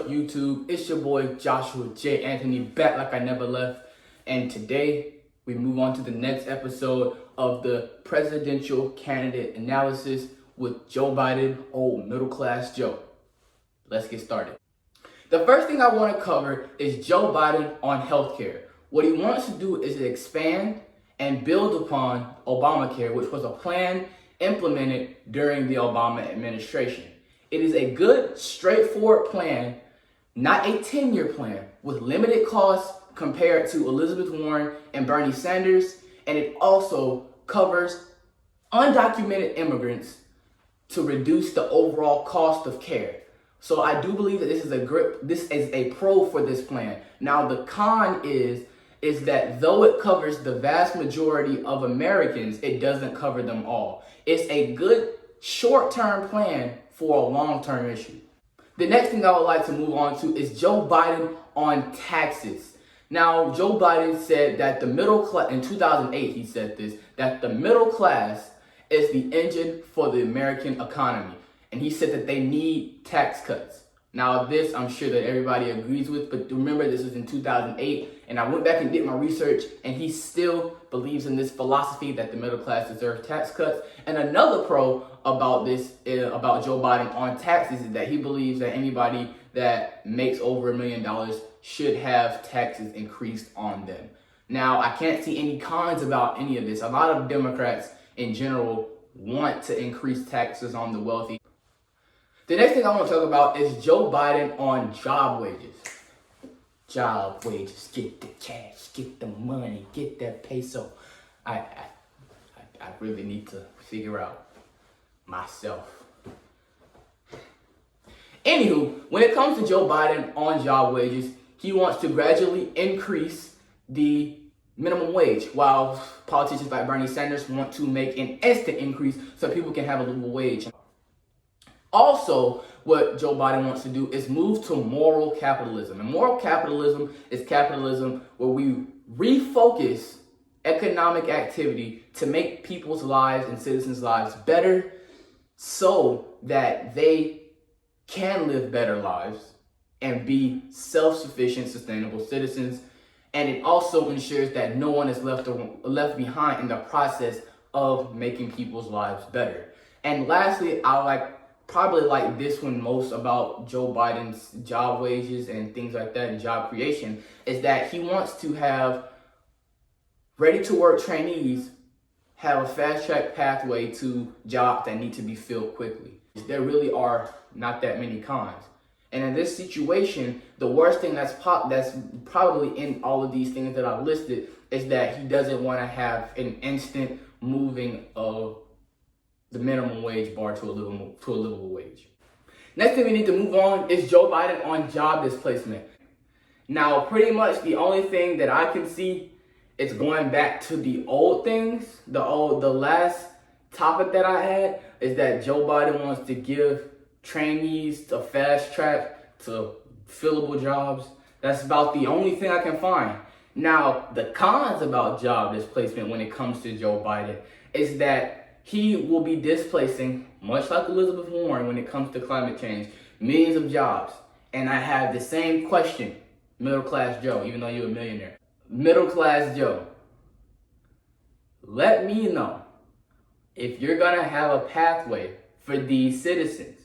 up, YouTube? It's your boy Joshua J. Anthony, back like I never left. And today we move on to the next episode of the presidential candidate analysis with Joe Biden, old middle class Joe. Let's get started. The first thing I want to cover is Joe Biden on healthcare. What he wants to do is expand and build upon Obamacare, which was a plan implemented during the Obama administration. It is a good, straightforward plan, not a 10-year plan, with limited costs compared to Elizabeth Warren and Bernie Sanders, and it also covers undocumented immigrants to reduce the overall cost of care. So I do believe that this is a pro for this plan. Now the con is that though it covers the vast majority of Americans, it doesn't cover them all. It's a good short-term plan for a long-term issue. The next thing I would like to move on to is Joe Biden on taxes. Now, Joe Biden said that the middle class, in 2008 he said this, that the middle class is the engine for the American economy. And he said that they need tax cuts. Now this, I'm sure that everybody agrees with, but remember this was in 2008, and I went back and did my research, and he still believes in this philosophy that the middle class deserves tax cuts. And another pro about this, about Joe Biden on taxes, is that he believes that anybody that makes over $1 million should have taxes increased on them. Now, I can't see any cons about any of this. A lot of Democrats in general want to increase taxes on the wealthy. The next thing I want to talk about is Joe Biden on job wages. Job wages, get the cash, get the money, get that peso. I really need to figure out myself. Anywho, when it comes to Joe Biden on job wages, he wants to gradually increase the minimum wage, while politicians like Bernie Sanders want to make an instant increase so people can have a livable wage. Also, what Joe Biden wants to do is move to moral capitalism. And moral capitalism is capitalism where we refocus economic activity to make people's lives and citizens' lives better so that they can live better lives and be self-sufficient, sustainable citizens. And it also ensures that no one is left behind in the process of making people's lives better. And lastly, I probably like this one most about Joe Biden's job wages and things like that and job creation, is that he wants to have ready-to-work trainees have a fast-track pathway to jobs that need to be filled quickly. There really are not that many cons. And in this situation, the worst thing that's probably in all of these things that I've listed is that he doesn't want to have an instant moving of the minimum wage bar to a livable wage. Next thing we need to move on is Joe Biden on job displacement. Now, pretty much the only thing that I can see is going back to the old things. The last topic that I had is that Joe Biden wants to give trainees a fast track to fillable jobs. That's about the only thing I can find. Now, the cons about job displacement when it comes to Joe Biden is that he will be displacing, much like Elizabeth Warren when it comes to climate change, millions of jobs. And I have the same question, middle class Joe, even though you're a millionaire. Middle class Joe, let me know if you're gonna have a pathway for these citizens.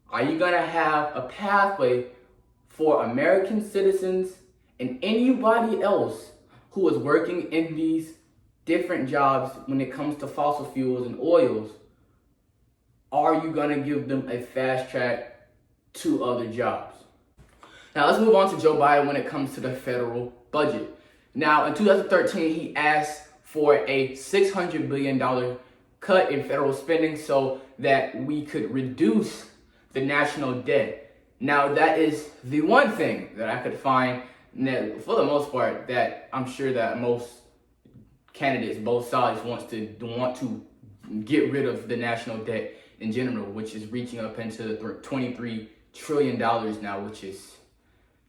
Are you gonna have a pathway for American citizens and anybody else who is working in these different jobs when it comes to fossil fuels and oils? Are you gonna give them a fast track to other jobs? Now let's move on to Joe Biden when it comes to the federal budget. Now in 2013, he asked for a $600 billion cut in federal spending so that we could reduce the national debt. Now that is the one thing that I could find that, for the most part, that I'm sure that most candidates, both sides, want to get rid of the national debt in general, which is reaching up into $23 trillion now, which is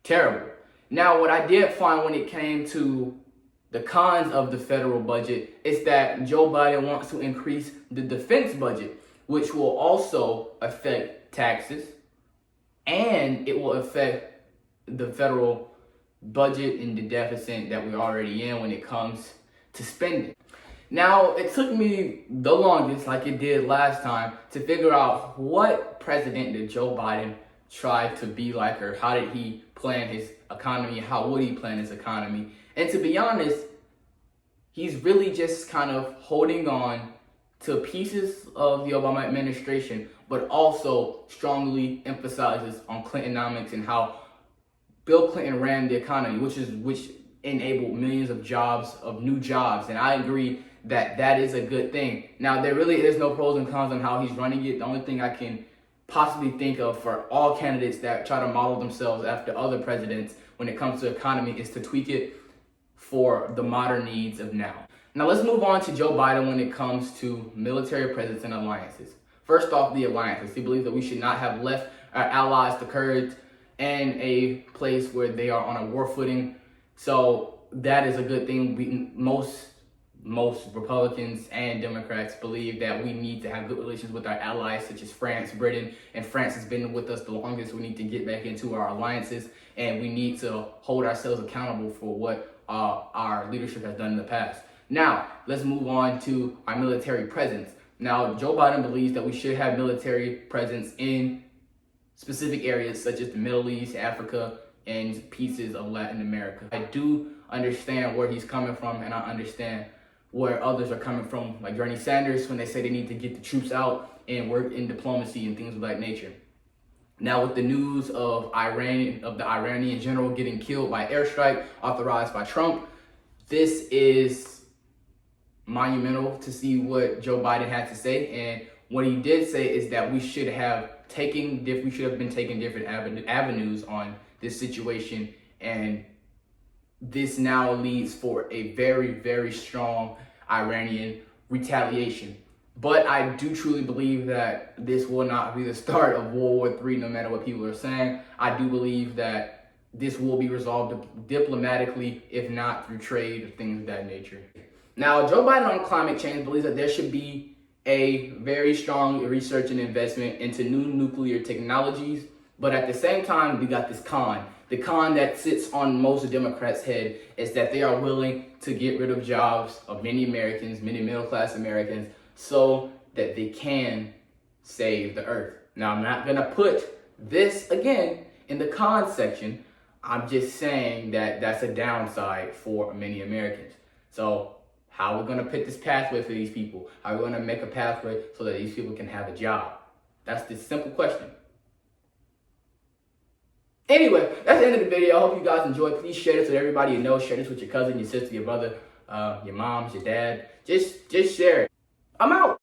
terrible. Now, what I did find when it came to the cons of the federal budget is that Joe Biden wants to increase the defense budget, which will also affect taxes and it will affect the federal budget and the deficit that we're already in when it comes to spending. Now, it took me the longest, like it did last time, to figure out what president did Joe Biden try to be like, or how did he plan his economy, how would he plan his economy. And to be honest, he's really just kind of holding on to pieces of the Obama administration, but also strongly emphasizes on Clintonomics and how Bill Clinton ran the economy, which enabled millions of jobs, of new jobs. And I agree that that is a good thing. Now, there really is no pros and cons on how he's running it. The only thing I can possibly think of for all candidates that try to model themselves after other presidents when it comes to economy is to tweak it for the modern needs of now. Now, let's move on to Joe Biden when it comes to military presence and alliances. First off, the alliances. He believes that we should not have left our allies, the Kurds, in a place where they are on a war footing. So that is a good thing. Most Republicans and Democrats believe that we need to have good relations with our allies, such as France, Britain, and France has been with us the longest. We need to get back into our alliances, and we need to hold ourselves accountable for what our leadership has done in the past. Now, let's move on to our military presence. Now, Joe Biden believes that we should have military presence in specific areas such as the Middle East, Africa, and pieces of Latin America. I do understand where he's coming from, and I understand where others are coming from, like Bernie Sanders, when they say they need to get the troops out and work in diplomacy and things of that nature. Now, with the news of the Iranian general getting killed by airstrike authorized by Trump, this is monumental to see what Joe Biden had to say. And what he did say is that we should have been taking different avenues on this situation, and this now leads for a very, very strong Iranian retaliation. But I do truly believe that this will not be the start of World War III, no matter what people are saying. I do believe that this will be resolved diplomatically, if not through trade or things of that nature. Now, Joe Biden on climate change believes that there should be a very strong research and investment into new nuclear technologies. But at the same time, we got this con. The con that sits on most Democrats' head is that they are willing to get rid of jobs of many Americans, many middle-class Americans, so that they can save the earth. Now, I'm not going to put this, again, in the con section. I'm just saying that that's a downside for many Americans. So how are we going to pick this pathway for these people? How are we going to make a pathway so that these people can have a job? That's the simple question. Anyway, that's the end of the video. I hope you guys enjoyed. Please share this with everybody you know. Share this with your cousin, your sister, your brother, your mom, your dad. Just share it. I'm out.